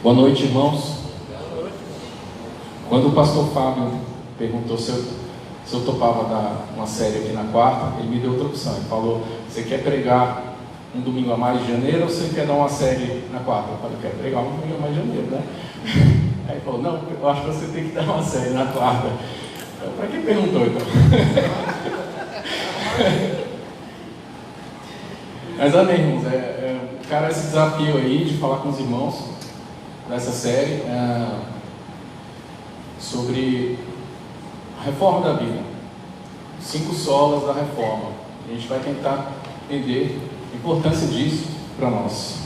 Boa noite, irmãos. Quando o pastor Fábio perguntou se eu topava dar uma série aqui na quarta, ele me deu outra opção. Ele falou: você quer pregar um domingo a mais de janeiro ou você quer dar uma série na quarta? Eu falei: eu quero pregar um domingo a mais de janeiro, né? Aí ele falou: não, eu acho que você tem que dar uma série na quarta. Para quem perguntou, então? Mas amém, irmãos. Cara, esse desafio aí de falar com os irmãos nessa série sobre a reforma da Bíblia, 5 solas da reforma. A gente vai tentar entender a importância disso para nós.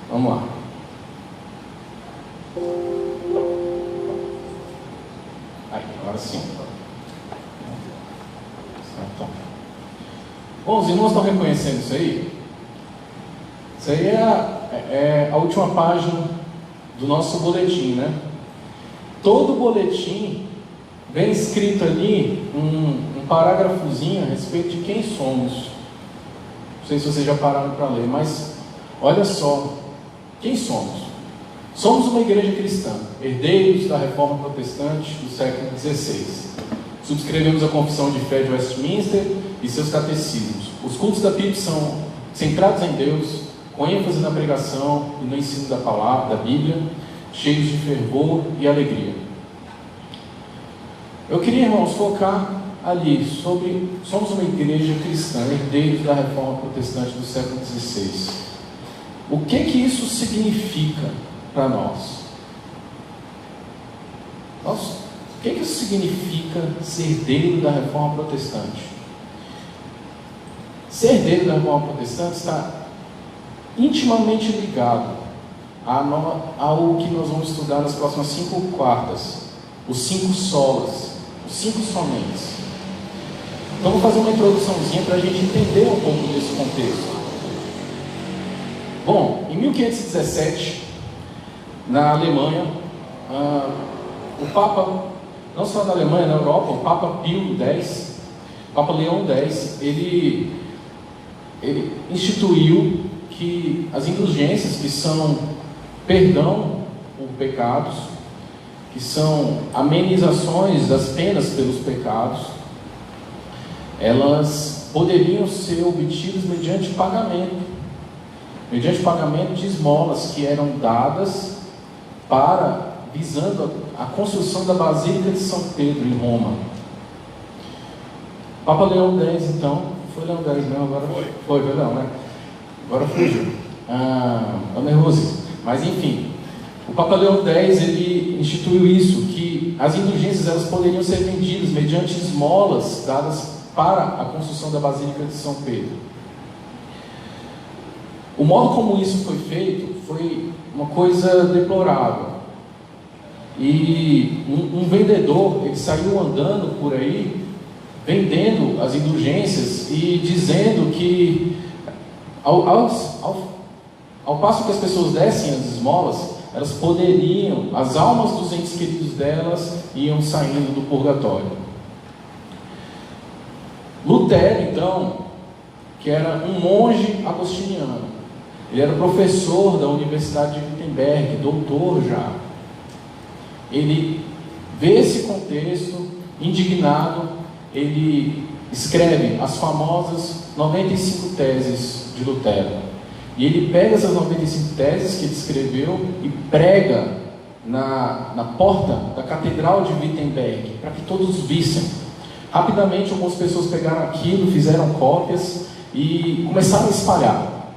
Vamos lá. Aí, agora sim. Bom, os irmãos estão reconhecendo isso aí? Isso aí é a última página do nosso boletim, né? Todo boletim vem escrito ali um parágrafozinho a respeito de quem somos. Não sei se vocês já pararam para ler, mas olha só, quem somos? Somos uma igreja cristã, herdeiros da reforma protestante do século XVI. Subscrevemos a Confissão de Fé de Westminster e seus catecismos. Os cultos da PIB são centrados em Deus, com ênfase na pregação e no ensino da palavra, da Bíblia, cheios de fervor e alegria. Eu queria, irmãos, focar ali sobre... Somos uma igreja cristã, herdeiros da reforma protestante do século XVI. O que isso significa para nós? O que isso significa ser herdeiro da reforma protestante? Ser herdeiro da reforma protestante está intimamente ligado ao que nós vamos estudar nas próximas 5 quartas, os 5 solas, os 5 somentes. Então vou fazer uma introduçãozinha para a gente entender um pouco desse contexto. Bom, em 1517, na Alemanha, o Papa, não só na Alemanha, na Europa, o Papa Pio X, Papa Leão X, ele instituiu que as indulgências, que são perdão por pecados, que são amenizações das penas pelos pecados, elas poderiam ser obtidas mediante pagamento de esmolas que eram dadas visando a construção da Basílica de São Pedro em Roma. Papa Leão X, então, foi Leão X mesmo, agora foi Leão, né? Agora fugiu. É nervoso. Mas enfim, o Papa Leão X, ele instituiu isso, que as indulgências elas poderiam ser vendidas mediante esmolas dadas para a construção da Basílica de São Pedro. O modo como isso foi feito foi uma coisa deplorável. E um vendedor, ele saiu andando por aí, vendendo as indulgências e dizendo que ao passo que as pessoas dessem as esmolas, elas poderiam, as almas dos entes queridos delas iam saindo do purgatório. Lutero, então, que era um monge agostiniano, ele era professor da Universidade de Wittenberg, doutor já. Ele vê esse contexto, indignado, ele escreve as famosas 95 teses de Lutero. E ele pega essas 95 teses que ele escreveu e prega na porta da Catedral de Wittenberg, para que todos vissem. Rapidamente, algumas pessoas pegaram aquilo, fizeram cópias e começaram a espalhar.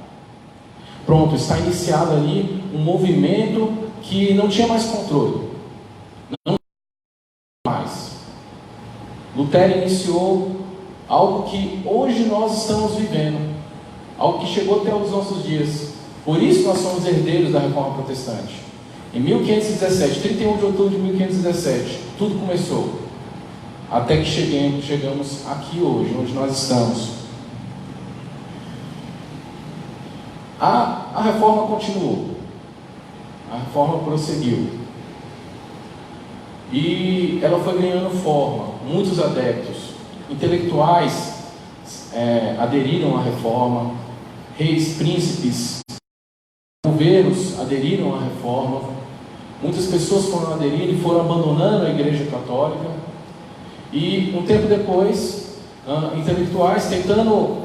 Pronto, está iniciado ali um movimento que não tinha mais controle. Não mais. Lutero iniciou algo que hoje nós estamos vivendo, algo que chegou até os nossos dias. Por isso nós somos herdeiros da Reforma Protestante. Em 1517, 31 de outubro de 1517, tudo começou. Até que chegamos aqui hoje, onde nós estamos. A reforma continuou. A reforma prosseguiu. E ela foi ganhando forma. Muitos adeptos, intelectuais aderiram à reforma. Reis, príncipes, Noveiros aderiram à reforma, muitas pessoas foram aderindo e foram abandonando a Igreja Católica, e um tempo depois, intelectuais tentando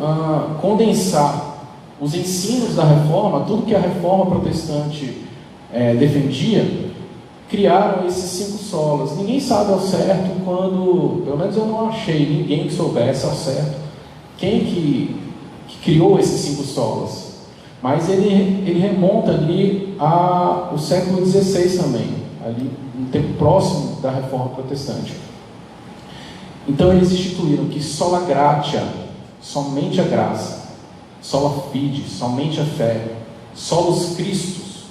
condensar os ensinos da reforma, tudo que a reforma protestante defendia, criaram esses 5 solas. Ninguém sabe ao certo quando, pelo menos eu não achei ninguém que soubesse ao certo quem que criou esses 5 solas. Mas ele remonta ali ao século XVI também, ali um tempo próximo da reforma protestante. Então eles instituíram que sola gratia, somente a graça, sola fide, somente a fé, solos Christus,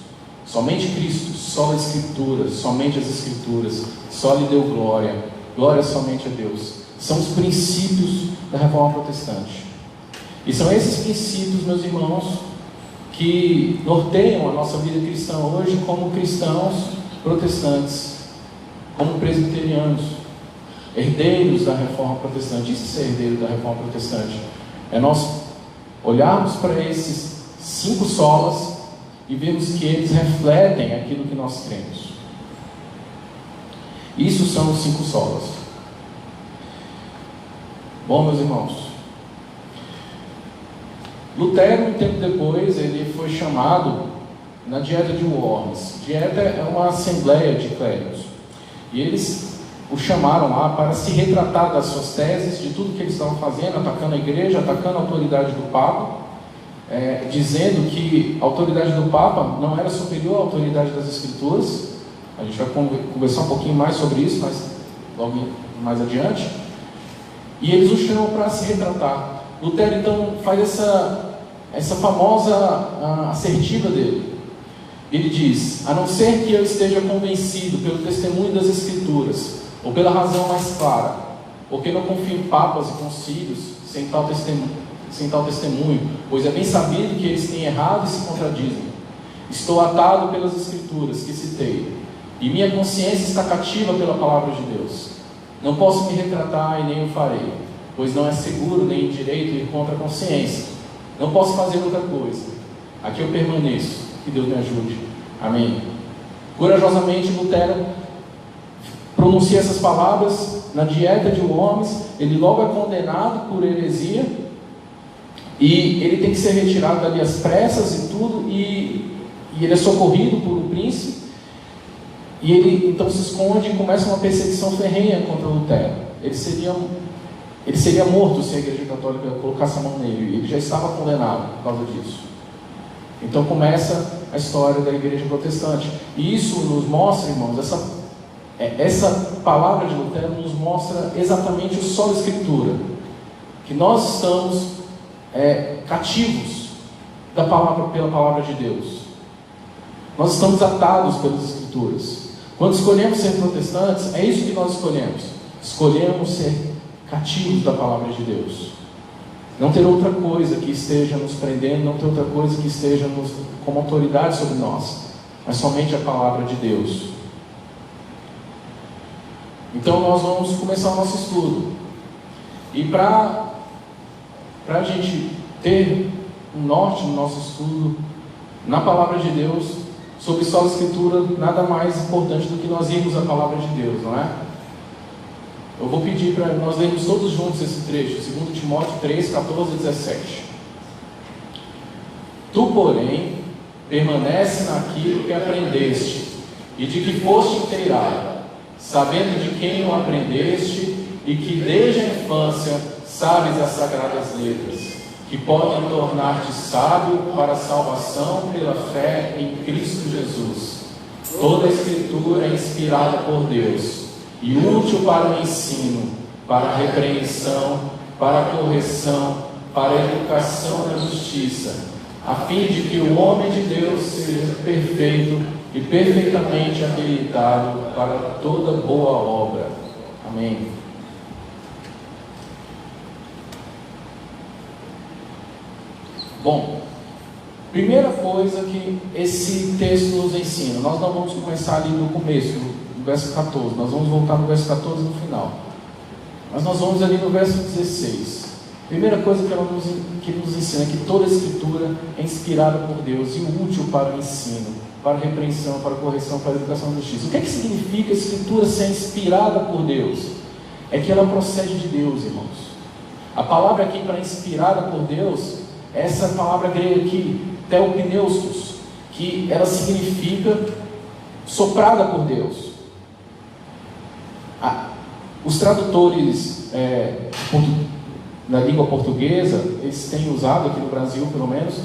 somente Cristo, sola Escrituras, somente as Escrituras, só lhe deu glória, glória somente a Deus. São os princípios da reforma protestante. E são esses princípios, meus irmãos, que norteiam a nossa vida cristã hoje como cristãos protestantes, como presbiterianos, herdeiros da reforma protestante. Isso é ser herdeiro da reforma protestante. É nós olharmos para esses 5 solas e vermos que eles refletem aquilo que nós cremos. Isso são os 5 solas. Bom, meus irmãos, Lutero, um tempo depois, ele foi chamado na Dieta de Worms. Dieta é uma assembleia de clérigos. E eles o chamaram lá para se retratar das suas teses, de tudo que eles estavam fazendo, atacando a igreja, atacando a autoridade do Papa, dizendo que a autoridade do Papa não era superior à autoridade das Escrituras. A gente vai conversar um pouquinho mais sobre isso, mas logo mais adiante. E eles o chamam para se retratar. Lutero então faz essa famosa assertiva dele. Ele diz: a não ser que eu esteja convencido pelo testemunho das Escrituras, ou pela razão mais clara, porque não confio em papas e concílios sem tal testemunho, pois é bem sabido que eles têm errado e se contradizem. Estou atado pelas Escrituras que citei, e minha consciência está cativa pela palavra de Deus. Não posso me retratar e nem o farei, pois não é seguro nem direito ir contra a consciência. Não posso fazer outra coisa. Aqui eu permaneço. Que Deus me ajude. Amém. Corajosamente, Lutero pronuncia essas palavras na Dieta de Worms. Ele logo é condenado por heresia e ele tem que ser retirado dali às pressas e tudo, e ele é socorrido por um príncipe, e ele então se esconde e começa uma perseguição ferrenha contra Lutero. Ele seria morto se a Igreja Católica colocasse a mão nele. Ele já estava condenado por causa disso. Então começa a história da Igreja Protestante. E isso nos mostra, irmãos, essa palavra de Lutero nos mostra exatamente o só da Escritura. Que nós estamos cativos pela palavra de Deus. Nós estamos atados pelas Escrituras. Quando escolhemos ser protestantes, é isso que nós escolhemos. Escolhemos ser cativos da palavra de Deus. Não ter outra coisa que esteja nos prendendo, não ter outra coisa que esteja como autoridade sobre nós, mas somente a palavra de Deus. Então nós vamos começar o nosso estudo. E para a gente ter um norte no nosso estudo, na palavra de Deus, sobre só a Escritura, nada mais importante do que nós irmos a palavra de Deus, não é? Eu vou pedir para nós lermos todos juntos esse trecho, 2 Timóteo 3, 14 e 17. Tu, porém, permanece naquilo que aprendeste, e de que foste inteirado, sabendo de quem o aprendeste, e que desde a infância sabes as sagradas letras, que podem tornar-te sábio para a salvação pela fé em Cristo Jesus. Toda a Escritura é inspirada por Deus, e útil para o ensino, para a repreensão, para a correção, para a educação na justiça, a fim de que o homem de Deus seja perfeito e perfeitamente habilitado para toda boa obra. Amém. Bom, primeira coisa que esse texto nos ensina, nós não vamos começar ali no começo, no verso 14, nós vamos voltar no verso 14 no final, mas nós vamos ali no verso 16. Primeira coisa que nos ensina é que toda a Escritura é inspirada por Deus e útil para o ensino, para a repreensão, para a correção, para a educação da justiça. O que é que significa a Escritura ser inspirada por Deus? É que ela procede de Deus, irmãos. A palavra aqui para inspirada por Deus é essa palavra grega aqui, theopneustos, que ela significa soprada por Deus. Os tradutores na língua portuguesa, eles têm usado aqui no Brasil, pelo menos,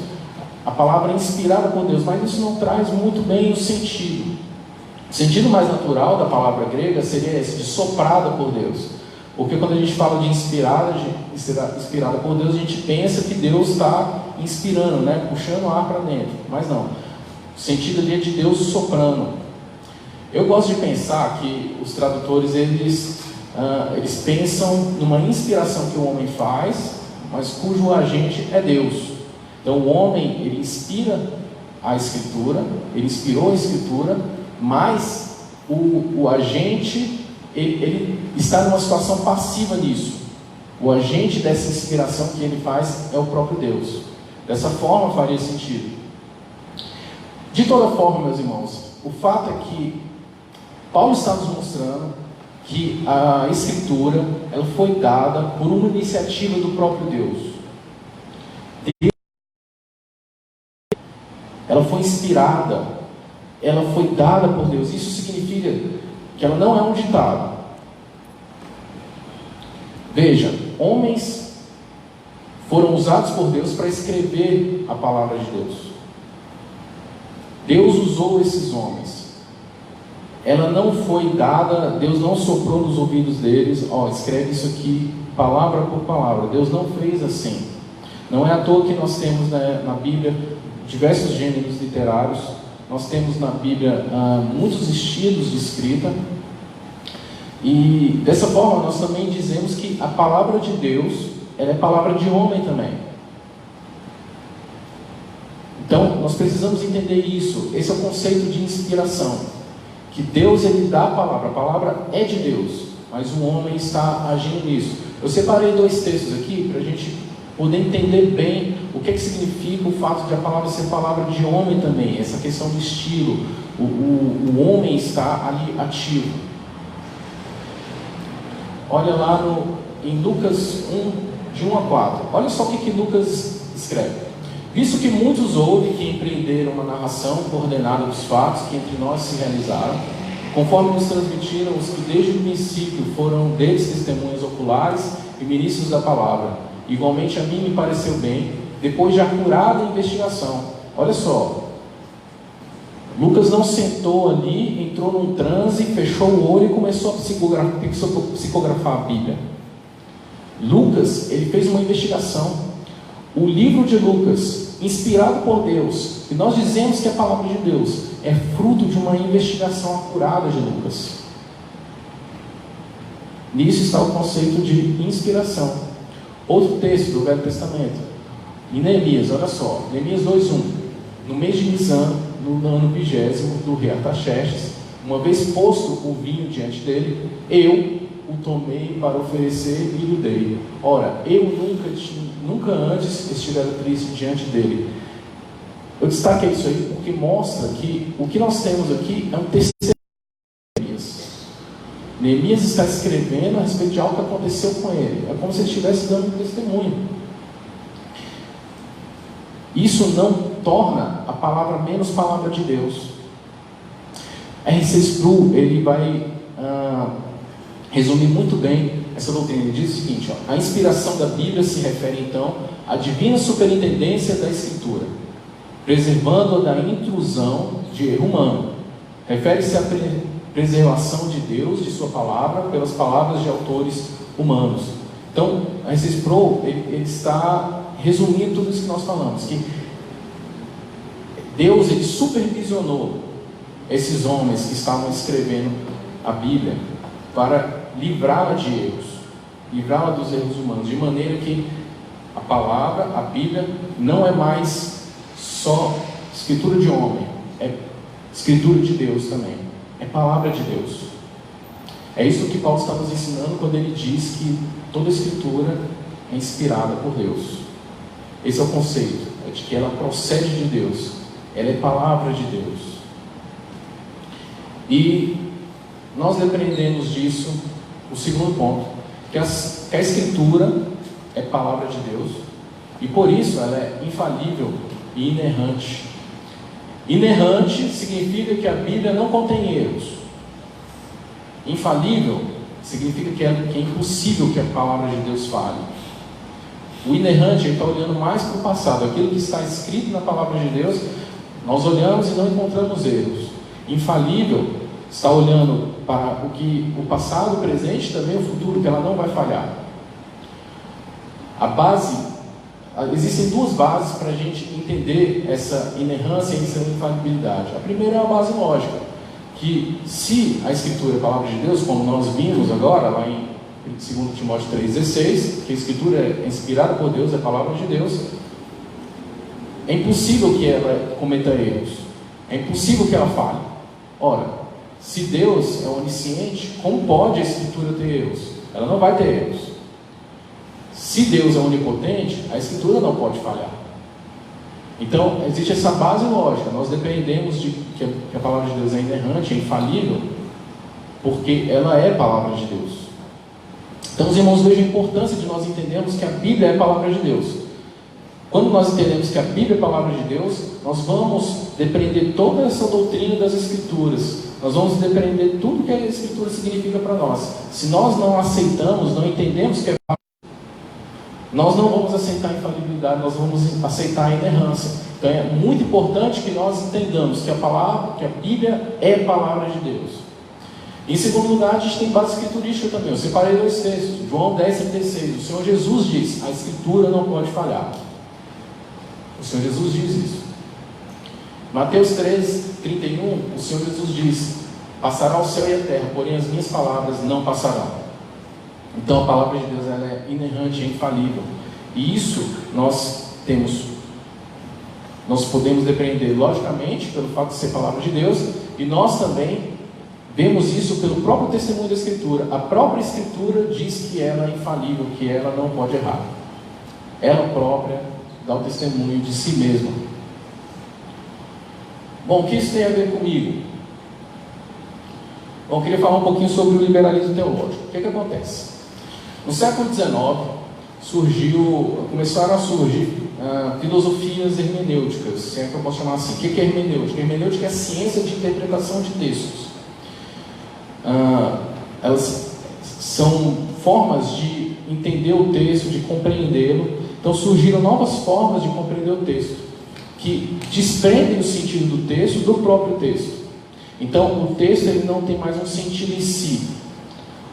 a palavra inspirada por Deus, mas isso não traz muito bem o sentido. O sentido mais natural da palavra grega seria esse, de soprada por Deus. Porque quando a gente fala de inspirada por Deus, a gente pensa que Deus está inspirando, né? Puxando o ar para dentro. Mas não. O sentido ali é de Deus soprando. Eu gosto de pensar que os tradutores, eles pensam numa inspiração que o homem faz, mas cujo agente é Deus. Então o homem, ele inspira a Escritura, ele inspirou a Escritura, mas o agente, ele está numa situação passiva nisso. O agente dessa inspiração que ele faz é o próprio Deus. Dessa forma faria sentido. De toda forma, meus irmãos, o fato é que Paulo está nos mostrando que a Escritura, ela foi dada por uma iniciativa do próprio Deus. Ela foi inspirada, ela foi dada por Deus. Isso significa que ela não é um ditado. Veja, homens foram usados por Deus para escrever a palavra de Deus. Deus usou esses homens. Ela não foi dada, Deus não soprou nos ouvidos deles, escreve isso aqui, palavra por palavra. Deus não fez assim. Não é à toa que nós temos na Bíblia diversos gêneros literários. Nós temos na Bíblia muitos estilos de escrita. E dessa forma nós também dizemos que a palavra de Deus, ela é palavra de homem também. Então nós precisamos entender isso. Esse é o conceito de inspiração. Que Deus, ele dá a palavra é de Deus, mas o homem está agindo nisso. Eu separei 2 textos aqui para a gente poder entender bem o que significa o fato de a palavra ser palavra de homem também, essa questão do estilo, o homem está ali ativo. Olha lá em Lucas 1, de 1 a 4, olha só o que Lucas escreve. Visto que muitos houve que empreenderam uma narração coordenada dos fatos que entre nós se realizaram, conforme nos transmitiram os que desde o princípio foram deles testemunhas oculares e ministros da palavra, igualmente a mim me pareceu bem, depois de acurada investigação. Olha só, Lucas não sentou ali, entrou num transe, fechou o olho e começou a psicografar a Bíblia. Lucas, ele fez uma investigação. O livro de Lucas, inspirado por Deus, e nós dizemos que a palavra de Deus é fruto de uma investigação acurada de Lucas. Nisso está o conceito de inspiração. Outro texto do Velho Testamento, em Neemias, olha só, Neemias 2:1. No mês de Nisan, no ano 20º do rei Artaxerxes, uma vez posto o vinho diante dele, eu o tomei para oferecer e lhe dei. Ora, eu nunca antes estivera triste diante dele. Eu destaquei isso aí porque mostra que o que nós temos aqui é um testemunho de Neemias. Neemias está escrevendo a respeito de algo que aconteceu com ele. É como se ele estivesse dando um testemunho. Isso não torna a palavra menos palavra de Deus. R.C. Sproul, ele vai resumir muito bem essa doutrina. Ele diz o seguinte: a inspiração da Bíblia se refere então à divina superintendência da Escritura, preservando-a da intrusão de erro humano. Refere-se à preservação de Deus, de sua palavra, pelas palavras de autores humanos. Então, R.C. Sproul, ele está resumindo tudo isso que nós falamos, que Deus, ele supervisionou esses homens que estavam escrevendo a Bíblia para livrá-la de erros, livrá-la dos erros humanos, de maneira que a palavra, a Bíblia, não é mais só escritura de homem, é escritura de Deus também, é palavra de Deus. É isso que Paulo está nos ensinando quando ele diz que toda escritura é inspirada por Deus. Esse é o conceito, é de que ela procede de Deus, ela é palavra de Deus. E nós depreendemos disso o segundo ponto, que a Escritura é palavra de Deus, e por isso ela é infalível e inerrante. Inerrante significa que a Bíblia não contém erros. Infalível significa que é impossível que a palavra de Deus fale. O inerrante está olhando mais para o passado, aquilo que está escrito na palavra de Deus, nós olhamos e não encontramos erros. Infalível está olhando para o passado, o presente e também o futuro, que ela não vai falhar. Existem duas bases para a gente entender essa inerrância e essa infalibilidade. A primeira é a base lógica, que se a Escritura é a palavra de Deus, como nós vimos agora, lá em 2 Timóteo 3,16, que a Escritura é inspirada por Deus, é a palavra de Deus, é impossível que ela cometa erros, é impossível que ela falhe. Ora, se Deus é onisciente, como pode a Escritura ter erros? Ela não vai ter erros. Se Deus é onipotente, a Escritura não pode falhar. Então, existe essa base lógica. Nós dependemos de que a palavra de Deus é inerrante, é infalível, porque ela é a palavra de Deus. Então, os irmãos, vejam a importância de nós entendermos que a Bíblia é a palavra de Deus. Quando nós entendemos que a Bíblia é a palavra de Deus, nós vamos depreender toda essa doutrina das Escrituras. Nós vamos depreender tudo que a Escritura significa para nós. Se nós não aceitamos, não entendemos que é nós não vamos aceitar a infalibilidade, nós vamos aceitar a inerrância. Então é muito importante que nós entendamos que a Bíblia é a palavra de Deus. Em segundo lugar, a gente tem base escriturística também. Eu separei dois textos, João 10,36. O Senhor Jesus diz: a Escritura não pode falhar. O Senhor Jesus diz isso. Mateus 13,31, o Senhor Jesus diz: passará o céu e a terra, porém as minhas palavras não passarão. Então a palavra de Deus, ela é inerrante, é infalível. E isso nós podemos depreender logicamente pelo fato de ser palavra de Deus, e nós também vemos isso pelo próprio testemunho da Escritura. A própria Escritura diz que ela é infalível, que ela não pode errar. Ela própria dá o testemunho de si mesma. Bom, o que isso tem a ver comigo? Bom, eu queria falar um pouquinho sobre o liberalismo teológico. O que acontece? No século XIX, começaram a surgir filosofias hermenêuticas, se é que eu posso chamar assim. O que é hermenêutica? Hermenêutica é a ciência de interpretação de textos. Elas são formas de entender o texto, de compreendê-lo. Então surgiram novas formas de compreender o texto, que desprendem o sentido do texto do próprio texto. Então o texto ele não tem mais um sentido em si.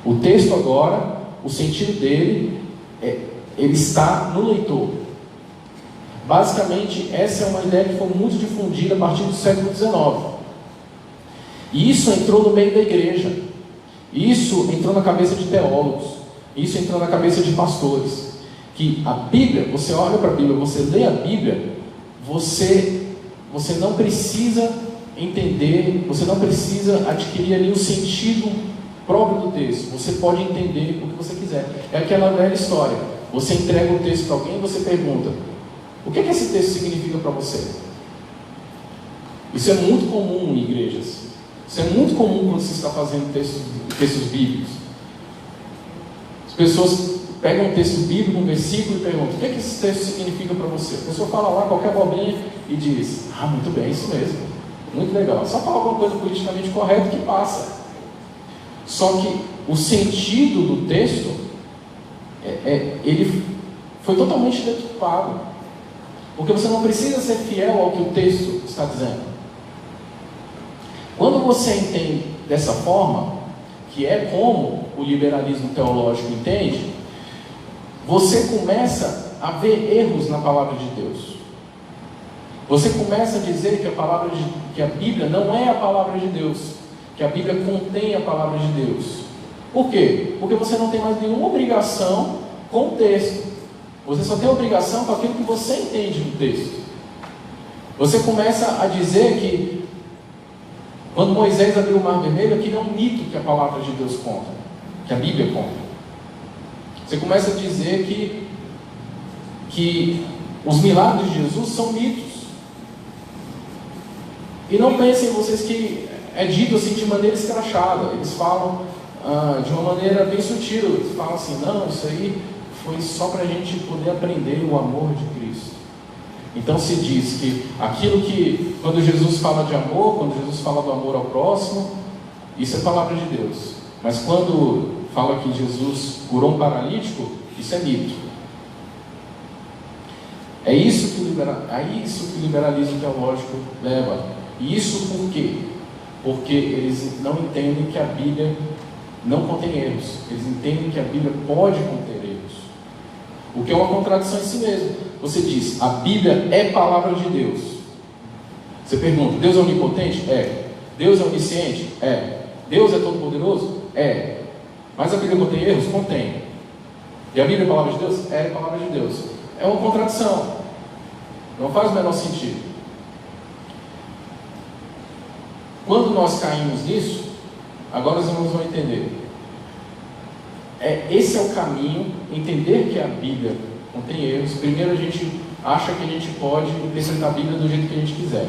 O texto agora, o sentido dele, ele está no leitor. Basicamente, essa é uma ideia que foi muito difundida a partir do século XIX. E isso entrou no meio da igreja. Isso entrou na cabeça de teólogos. Isso entrou na cabeça de pastores. Que a Bíblia, você olha para a Bíblia, você lê a Bíblia, você não precisa entender, você não precisa adquirir ali o sentido próprio do texto. Você pode entender o que você quiser. É aquela velha história. Você entrega um texto para alguém e você pergunta: o que esse texto significa para você? Isso é muito comum em igrejas. Isso é muito comum quando você está fazendo textos bíblicos. As pessoas pegam um texto bíblico, um versículo e perguntam: o que esse texto significa para você? A pessoa fala lá qualquer abobrinha e diz: ah, muito bem, isso mesmo, muito legal. Só fala alguma coisa politicamente correta que passa. Só que o sentido do texto, ele foi totalmente deturpado. Porque você não precisa ser fiel ao que o texto está dizendo. Quando você entende dessa forma, que é como o liberalismo teológico entende, você começa a ver erros na palavra de Deus. Você começa a dizer que a Bíblia não é a palavra de Deus, que a Bíblia contém a palavra de Deus. Por quê? Porque você não tem mais nenhuma obrigação com o texto. Você só tem obrigação com aquilo que você entende do texto. Você começa a dizer que quando Moisés abriu o Mar Vermelho, aquilo é um mito que a palavra de Deus conta, que a Bíblia conta. Você começa a dizer que que os milagres de Jesus são mitos. E não pensem vocês que é dito assim de maneira escrachada. Eles falam de uma maneira bem sutil. Eles falam assim: não, isso aí foi só para a gente poder aprender o amor de Cristo. Então se diz que aquilo que, quando Jesus fala de amor, quando Jesus fala do amor ao próximo, isso é palavra de Deus. Mas quando fala que Jesus curou um paralítico, isso é mito. É isso que o liberalismo teológico leva. E isso por quê? Porque eles não entendem que a Bíblia não contém erros. Eles entendem que a Bíblia pode conter erros. O que é uma contradição em si mesmo. Você diz, a Bíblia é palavra de Deus. Você pergunta, Deus é onipotente? É. Deus é onisciente? É. Deus é todo-poderoso? É. Mas a Bíblia contém erros? Contém. E a Bíblia é palavra de Deus? É palavra de Deus. É uma contradição. Não faz o menor sentido. Quando nós caímos nisso, agora os irmãos vão entender. Esse é o caminho, entender que a Bíblia contém erros. Primeiro a gente acha que a gente pode interpretar a Bíblia do jeito que a gente quiser.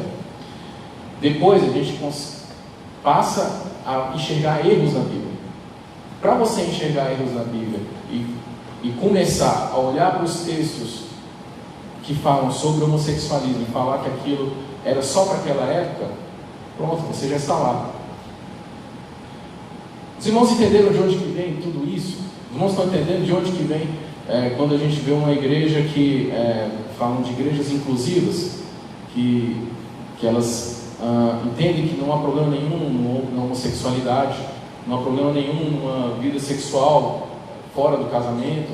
Depois a gente passa a enxergar erros na Bíblia. Para você enxergar erros na Bíblia e começar a olhar para os textos que falam sobre homossexualismo e falar que aquilo era só para aquela época, pronto, você já está lá. Os irmãos entenderam de onde que vem tudo isso? Os irmãos estão entendendo de onde que vem quando a gente vê uma igreja que falam de igrejas inclusivas, que elas entendem que não há problema nenhum na homossexualidade, não há problema nenhum numa vida sexual fora do casamento.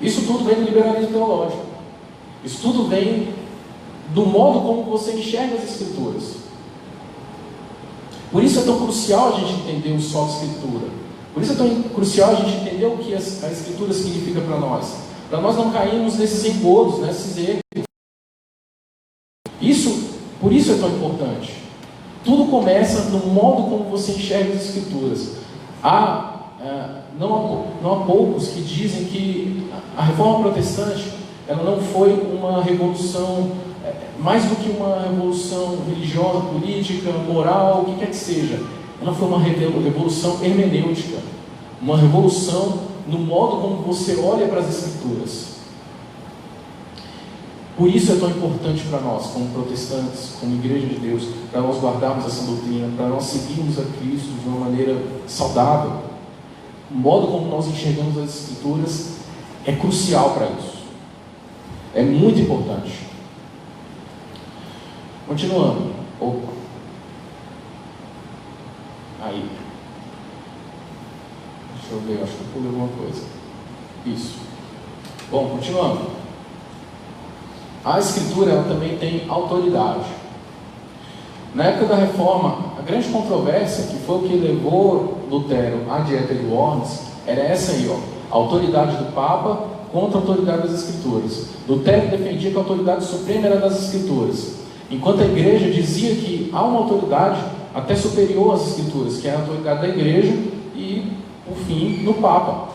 Isso tudo vem do liberalismo teológico. Isso tudo vem do modo como você enxerga as Escrituras. Por isso é tão crucial a gente entender o só da Escritura. Por isso é tão crucial a gente entender o que a Escritura significa para nós. Para nós não cairmos nesses engodos, nesses erros. Por isso é tão importante. Tudo começa no modo como você enxerga as Escrituras. Não há poucos que dizem que a Reforma Protestante ela não foi uma revolução, mais do que uma revolução religiosa, política, moral, o que quer que seja. Ela foi uma revolução hermenêutica, uma revolução no modo como você olha para as Escrituras. Por isso é tão importante para nós, como protestantes, como Igreja de Deus, para nós guardarmos essa doutrina, para nós seguirmos a Cristo de uma maneira saudável. O modo como nós enxergamos as Escrituras é crucial para isso. É muito importante. Continuando. Opa. Aí. Deixa eu ver, acho que eu pulei alguma coisa. Isso. Bom, continuando. A Escritura ela também tem autoridade. Na época da Reforma, a grande controvérsia, que foi o que levou Lutero à Dieta de Worms, era essa aí, a autoridade do Papa contra a autoridade das Escrituras. Lutero defendia que a autoridade suprema era das Escrituras, enquanto a Igreja dizia que há uma autoridade até superior às Escrituras, que é a autoridade da Igreja e, por fim, no Papa.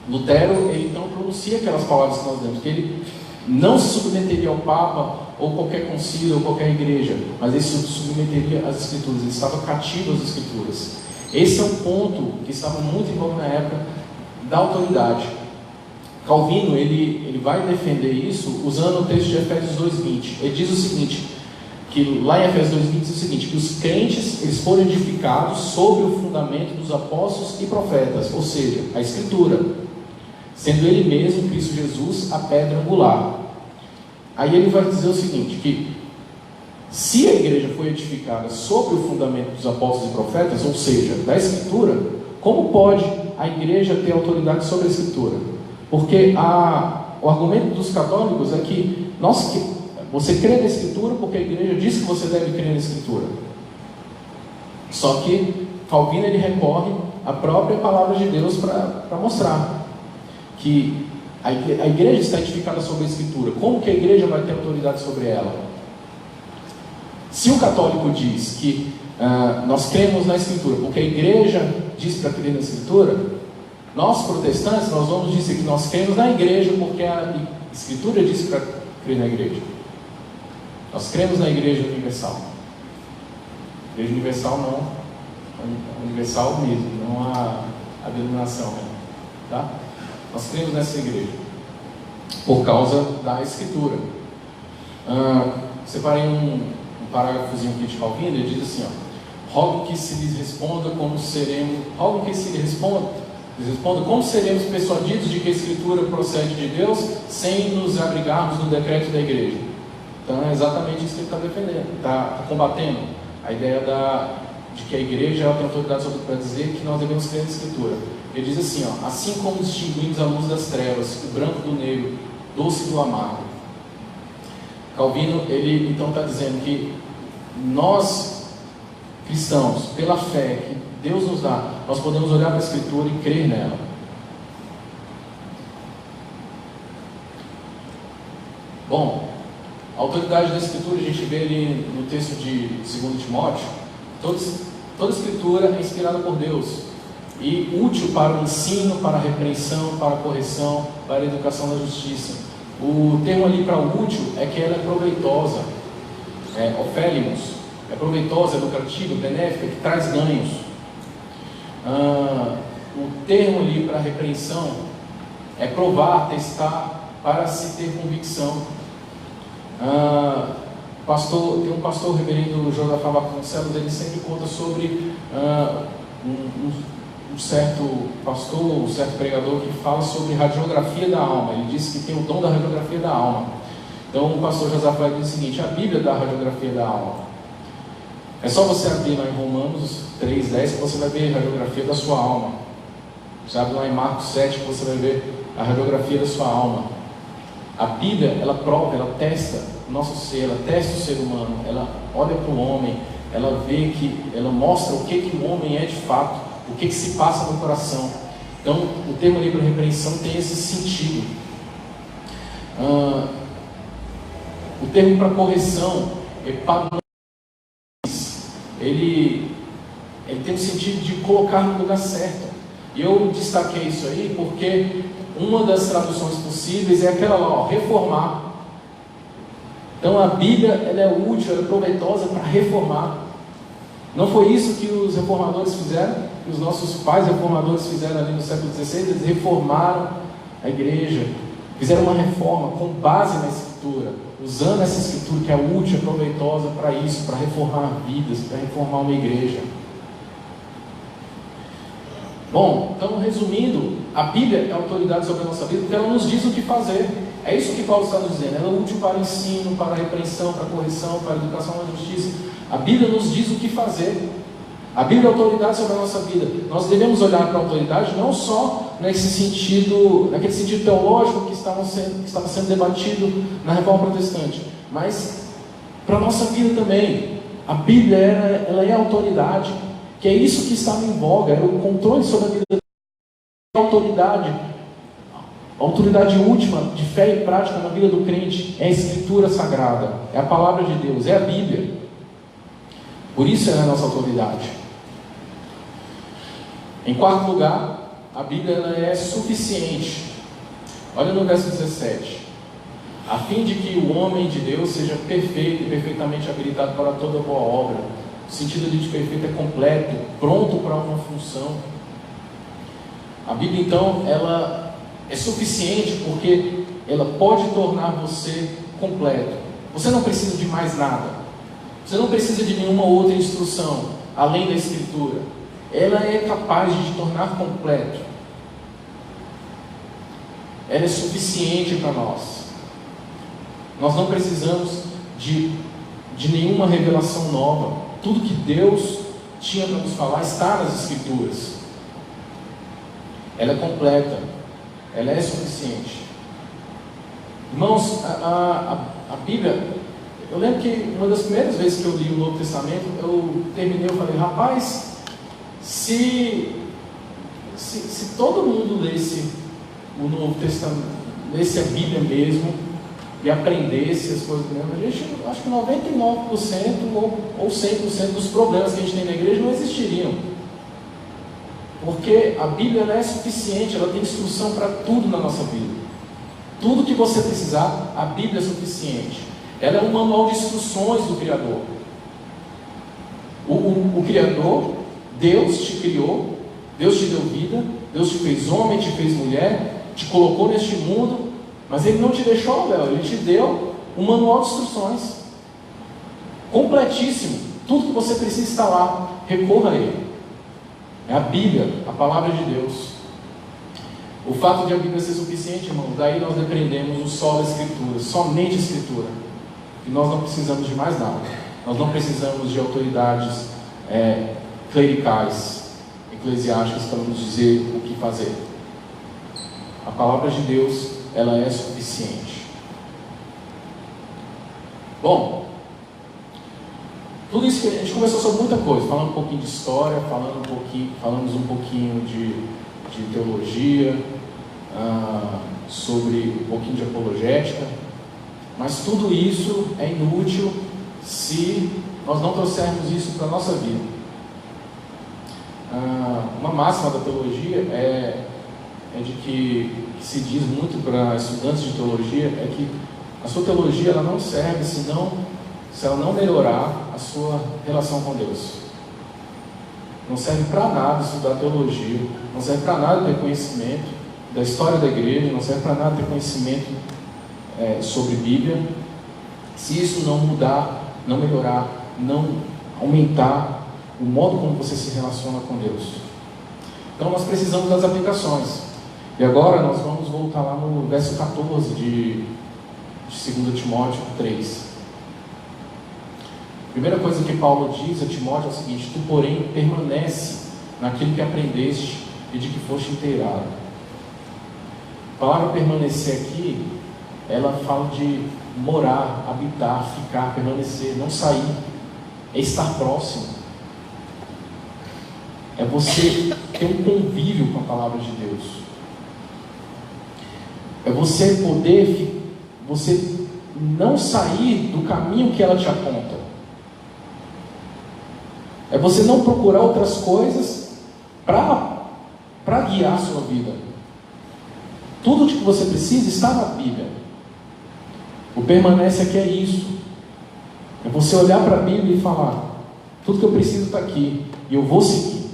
Lutero, ele então pronuncia aquelas palavras que nós lemos, que ele não se submeteria ao Papa ou qualquer concílio ou qualquer igreja, mas ele se submeteria às Escrituras, ele estava cativo às Escrituras. Esse é um ponto que estava muito em voga na época da autoridade. Calvino, ele vai defender isso usando o texto de Efésios 2:20. Ele diz o seguinte, que lá em Efésios 2:20 diz o seguinte, que os crentes eles foram edificados sobre o fundamento dos apóstolos e profetas, ou seja, a Escritura, sendo Ele mesmo, Cristo Jesus, a pedra angular. Aí ele vai dizer o seguinte, que se a igreja foi edificada sobre o fundamento dos apóstolos e profetas, ou seja, da Escritura, como pode a igreja ter autoridade sobre a Escritura? Porque o argumento dos católicos é que você crê na Escritura porque a igreja diz que você deve crer na Escritura. Só que Calvino ele recorre à própria palavra de Deus para mostrar que a igreja está edificada sobre a Escritura. Como que a igreja vai ter autoridade sobre ela? Se o católico diz que nós cremos na Escritura porque a igreja diz para crer na Escritura, nós protestantes nós vamos dizer que nós cremos na igreja porque Escritura diz para crer na igreja. Nós cremos na Igreja Universal. Igreja Universal não, universal mesmo, não a denominação, né? Tá? Nós cremos nessa igreja por causa da Escritura. Separei um parágrafozinho aqui de Calvino. Ele diz assim, rogo que se lhes responda como seremos, rogo que se lhes responda como seremos persuadidos de que a Escritura procede de Deus sem nos abrigarmos no decreto da igreja. Então é exatamente isso que ele está defendendo, está combatendo a ideia de que a igreja ela tem autoridade sobre para dizer que nós devemos crer na Escritura. Ele diz assim, assim como distinguimos a luz das trevas, o branco do negro, doce do amargo. Calvino, ele então está dizendo que nós, cristãos, pela fé que Deus nos dá, nós podemos olhar para a Escritura e crer nela. Bom, a autoridade da Escritura a gente vê ali no texto de 2 Timóteo. Toda Escritura é inspirada por Deus e útil para o ensino, para a repreensão, para a correção, para a educação na justiça. O termo ali para útil é que ela é proveitosa, ofélimos, é proveitosa, é lucrativa, benéfica, que traz ganhos. O termo ali para repreensão é provar, testar, para se ter convicção. Tem um pastor, o reverendo Josafá Vasconcelos, ele sempre conta sobre um certo pastor, um certo pregador que fala sobre radiografia da alma. Ele disse que tem o dom da radiografia da alma. Então o pastor Josafá diz o seguinte: a Bíblia dá a radiografia da alma. É só você abrir lá em Romanos 3:10 que você vai ver a radiografia da sua alma. Você abre lá em Marcos 7 que você vai ver a radiografia da sua alma. A Bíblia, ela prova, ela testa o nosso ser, ela testa o ser humano, ela olha para o homem, ela vê ela mostra o que o homem é de fato, o que se passa no coração. Então, o termo ali para repreensão tem esse sentido. O termo para correção é para ele tem o sentido de colocar no lugar certo. E eu destaquei isso aí porque uma das traduções possíveis é aquela lá, reformar. Então a Bíblia ela é útil, ela é proveitosa para reformar. Não foi isso que os reformadores fizeram, que os nossos pais reformadores fizeram ali no século XVI. Eles reformaram a igreja, fizeram uma reforma com base na Escritura, usando essa Escritura que é útil, é proveitosa para isso, para reformar vidas, para reformar uma igreja. Bom, então resumindo, a Bíblia é autoridade sobre a nossa vida porque ela nos diz o que fazer. É isso que Paulo está nos dizendo. Ela é útil para o ensino, para a repreensão, para a correção, para a educação na justiça. A Bíblia nos diz o que fazer. A Bíblia é autoridade sobre a nossa vida. Nós devemos olhar para a autoridade não só naquele sentido teológico que estava sendo debatido na Reforma Protestante, mas para a nossa vida também. A Bíblia ela é autoridade, que é isso que estava em voga, é o controle sobre a vida. A autoridade última de fé e prática na vida do crente é a Escritura Sagrada, é a Palavra de Deus, é a Bíblia. Por isso ela é a nossa autoridade. Em quarto lugar, a Bíblia ela é suficiente. Olha no verso 17: a fim de que o homem de Deus seja perfeito e perfeitamente habilitado para toda boa obra. O sentido de perfeito é completo, pronto para uma função. A Bíblia então ela é suficiente porque ela pode tornar você completo. Você não precisa de mais nada. Você não precisa de nenhuma outra instrução além da Escritura. Ela é capaz de te tornar completo. Ela é suficiente para nós. Nós não precisamos de nenhuma revelação nova. Tudo que Deus tinha para nos falar está nas Escrituras. Ela é completa. Ela é suficiente. Irmãos, a Bíblia, eu lembro que uma das primeiras vezes que eu li o Novo Testamento, eu terminei, eu falei, rapaz, se todo mundo lesse o Novo Testamento, lesse a Bíblia mesmo, e aprendesse as coisas mesmo, a gente, acho que 99% ou 100% dos problemas que a gente tem na igreja não existiriam. Porque a Bíblia ela é suficiente, ela tem instrução para tudo na nossa vida. Tudo que você precisar, a Bíblia é suficiente. Ela é um manual de instruções do Criador. O Criador, Deus te criou, Deus te deu vida, Deus te fez homem, te fez mulher, te colocou neste mundo, mas Ele não te deixou ao véu, Ele te deu um manual de instruções completíssimo. Tudo que você precisa está lá, recorra a Ele. É a Bíblia, a palavra de Deus. O fato de a Bíblia ser suficiente, irmão, daí nós dependemos do só da Escritura, somente a Escritura. E nós não precisamos de mais nada. Nós não precisamos de autoridades clericais, eclesiásticas, para nos dizer o que fazer. A palavra de Deus, ela é suficiente. Bom, tudo isso que a gente conversou sobre muita coisa, falando um pouquinho de história, falamos um pouquinho de teologia, sobre um pouquinho de apologética, mas tudo isso é inútil se nós não trouxermos isso para a nossa vida. Uma máxima da teologia é de que se diz muito para estudantes de teologia, é que a sua teologia ela não serve se ela não melhorar a sua relação com Deus. Não serve para nada estudar teologia, não serve para nada ter conhecimento da história da igreja, não serve para nada ter conhecimento sobre Bíblia, se isso não mudar, não melhorar, não aumentar o modo como você se relaciona com Deus. Então nós precisamos das aplicações. E agora nós vamos voltar lá no verso 14 de 2 Timóteo 3. A primeira coisa que Paulo diz a Timóteo é o seguinte: tu, porém, permanece naquilo que aprendeste e de que foste inteirado. A palavra permanecer aqui, ela fala de morar, habitar, ficar, permanecer, não sair. É estar próximo. É você ter um convívio com a palavra de Deus. É você poder, você não sair do caminho que ela te aponta. É você não procurar outras coisas para guiar a sua vida. Tudo o que você precisa está na Bíblia. O permanece aqui é isso. É você olhar para a Bíblia e falar: tudo que eu preciso está aqui, e eu vou seguir.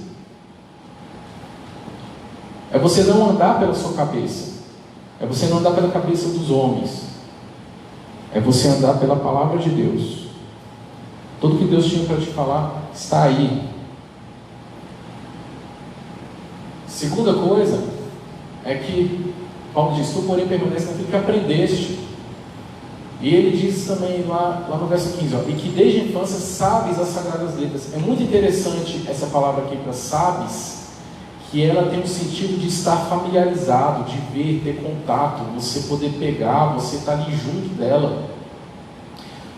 É você não andar pela sua cabeça. É você não andar pela cabeça dos homens. É você andar pela palavra de Deus. Tudo que Deus tinha para te falar está aí. Segunda coisa é que Paulo diz: tu, porém, permanece naquilo que aprendeste. E ele diz também lá no verso 15, e que desde a infância sabes as sagradas letras. É muito interessante essa palavra aqui para sabes, que ela tem um sentido de estar familiarizado, de ver, ter contato, você poder pegar, você estar ali junto dela.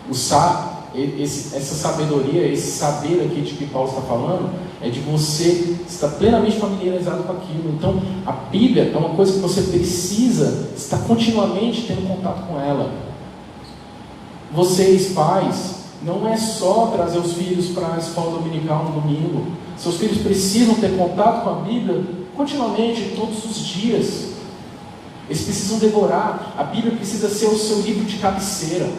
Essa sabedoria, esse saber aqui de que Paulo está falando, é de você estar plenamente familiarizado com aquilo. Então, a Bíblia é uma coisa que você precisa estar continuamente tendo contato com ela. Vocês, pais, não é só trazer os filhos para a escola dominical no domingo. Seus filhos precisam ter contato com a Bíblia continuamente, todos os dias. Eles precisam devorar. A Bíblia precisa ser o seu livro de cabeceira.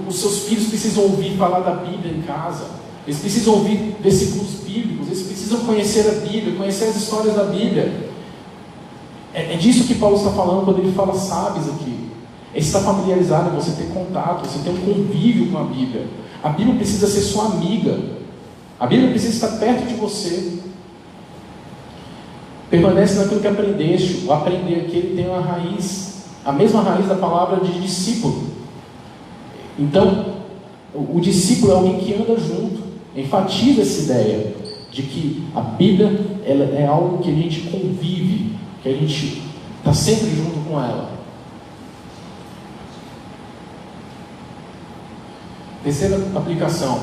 Os seus filhos precisam ouvir falar da Bíblia em casa. Eles precisam ouvir versículos bíblicos. Eles precisam conhecer a Bíblia, conhecer as histórias da Bíblia. É disso que Paulo está falando quando ele fala sabes aqui. É estar familiarizado, é você ter contato, você ter um convívio com a Bíblia. A Bíblia precisa ser sua amiga. A Bíblia precisa estar perto de você. Permanece naquilo que aprendeste. O aprender aqui, ele tem uma raiz, a mesma raiz da palavra de discípulo. Então, o discípulo é alguém que anda junto. Enfatiza essa ideia de que a Bíblia ela é algo que a gente convive, que a gente está sempre junto com ela. Terceira aplicação,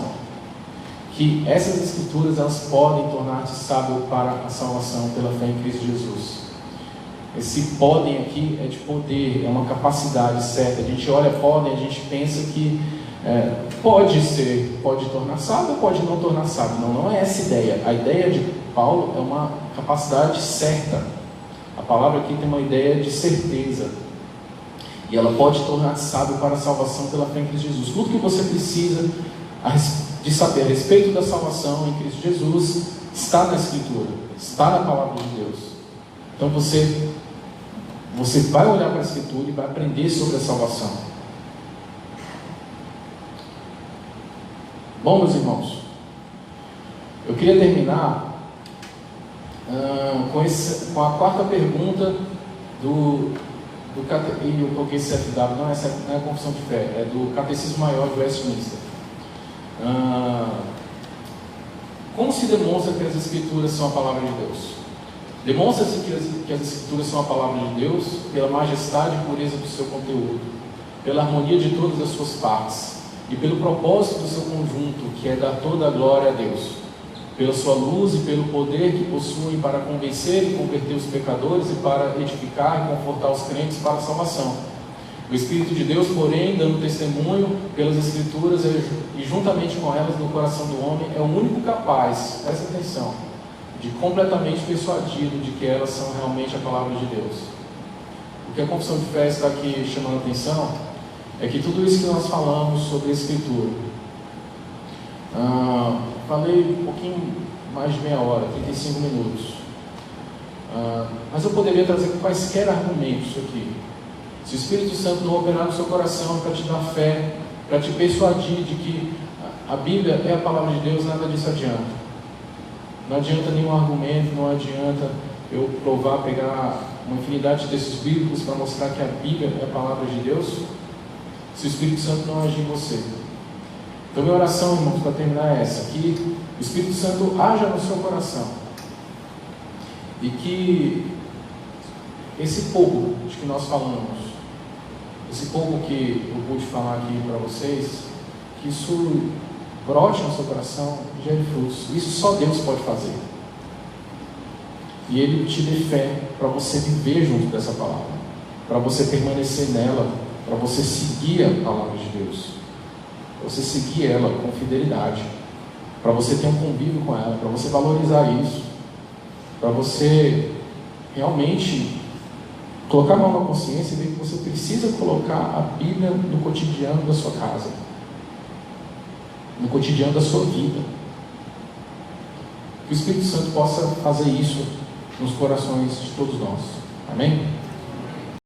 que essas escrituras elas podem tornar-te sábio para a salvação pela fé em Cristo Jesus. Esse podem aqui é de poder, é uma capacidade certa. A gente olha podem, a gente pensa que pode tornar sábio ou pode não tornar sábio. Não é essa a ideia. A ideia de Paulo é uma capacidade certa. A palavra aqui tem uma ideia de certeza. E ela pode tornar-te sábio para a salvação pela fé em Cristo Jesus. Tudo que você precisa de saber a respeito da salvação em Cristo Jesus está na Escritura, está na palavra de Deus. Então você vai olhar para a Escritura e vai aprender sobre a salvação. Bom, meus irmãos, eu queria terminar com a quarta pergunta e eu coloquei CFW, não é a confissão de fé, é do Catecismo Maior de Westminster. Como se demonstra que as Escrituras são a palavra de Deus? Demonstra-se que as Escrituras são a palavra de Deus pela majestade e pureza do seu conteúdo, pela harmonia de todas as suas partes e pelo propósito do seu conjunto, que é dar toda a glória a Deus, pela sua luz e pelo poder que possuem para convencer e converter os pecadores e para edificar e confortar os crentes para a salvação. O Espírito de Deus, porém, dando testemunho pelas Escrituras e juntamente com elas no coração do homem, é o único capaz, presta atenção, de completamente persuadido de que elas são realmente a palavra de Deus. O que a confissão de fé está aqui chamando a atenção é que tudo isso que nós falamos sobre a Escritura, falei um pouquinho mais de meia hora, 35 minutos, mas eu poderia trazer quaisquer argumentos aqui. Se o Espírito Santo não operar no seu coração para te dar fé, para te persuadir de que a Bíblia é a palavra de Deus, nada disso adianta. Não adianta nenhum argumento, não adianta eu provar, pegar uma infinidade de textos bíblicos para mostrar que a Bíblia é a palavra de Deus, se o Espírito Santo não agir em você. Então minha oração, irmãos, para terminar é essa: que o Espírito Santo haja no seu coração e que esse pouco de que nós falamos, esse pouco que eu pude falar aqui para vocês, que isso brote no seu coração e gere frutos. Isso só Deus pode fazer. E Ele te dê fé para você viver junto dessa palavra, para você permanecer nela, para você seguir a palavra de Deus, para você seguir ela com fidelidade, para você ter um convívio com ela, para você valorizar isso, para você realmente colocar a mão na consciência e ver que você precisa colocar a Bíblia no cotidiano da sua casa, no cotidiano da sua vida. Que o Espírito Santo possa fazer isso nos corações de todos nós. Amém?